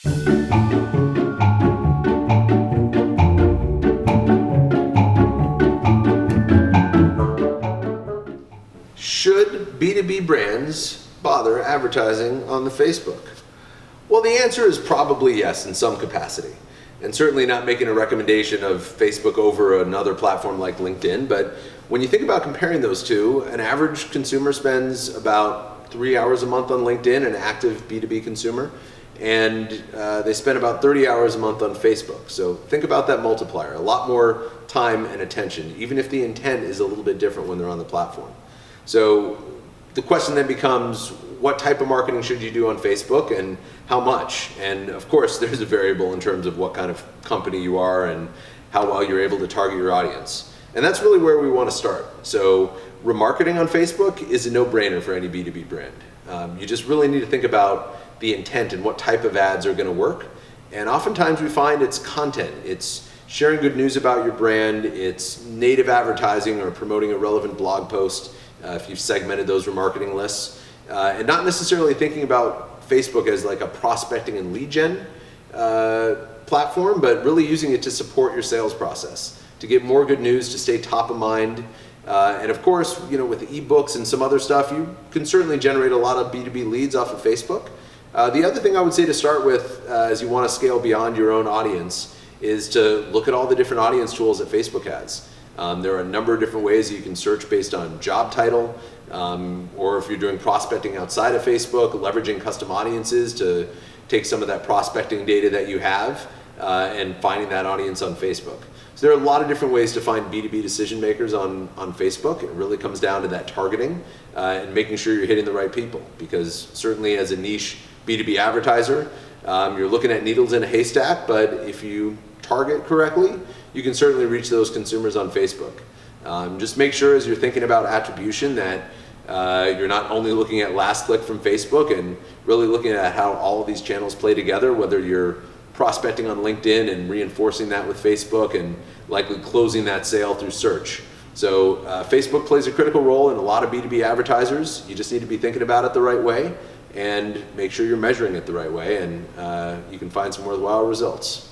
Should B2B brands bother advertising on the Facebook? Well, the answer is probably yes in some capacity. And certainly not making a recommendation of Facebook over another platform like LinkedIn, but when you think about comparing those two, an average consumer spends about 3 hours a month on LinkedIn, an active B2B consumer, and they spend about 30 hours a month on Facebook. So think about that multiplier, a lot more time and attention, even if the intent is a little bit different when they're on the platform. So the question then becomes, what type of marketing should you do on Facebook and how much? And of course, there's a variable in terms of what kind of company you are and how well you're able to target your audience. And that's really where we want to start. So remarketing on Facebook is a no-brainer for any B2B brand. You just really need to think about the intent and what type of ads are going to work. And oftentimes we find it's content. It's sharing good news about your brand. It's native advertising or promoting a relevant blog post if you've segmented those remarketing lists. And not necessarily thinking about Facebook as like a prospecting and lead gen platform, but really using it to support your sales process, to get more good news, to stay top of mind. And of course, with the ebooks and some other stuff, you can certainly generate a lot of B2B leads off of Facebook. The other thing I would say to start with, as you want to scale beyond your own audience, is to look at all the different audience tools that Facebook has. There are a number of different ways that you can search based on job title, or if you're doing prospecting outside of Facebook, leveraging custom audiences to take some of that prospecting data that you have and finding that audience on Facebook. So there are a lot of different ways to find B2B decision makers on Facebook. It really comes down to that targeting and making sure you're hitting the right people, because certainly as a niche B2B advertiser, you're looking at needles in a haystack, but if you target correctly, you can certainly reach those consumers on Facebook. Just make sure as you're thinking about attribution that you're not only looking at last click from Facebook and really looking at how all of these channels play together, whether you're prospecting on LinkedIn and reinforcing that with Facebook and likely closing that sale through search. So Facebook plays a critical role in a lot of B2B advertisers. You just need to be thinking about it the right way and make sure you're measuring it the right way, and you can find some worthwhile results.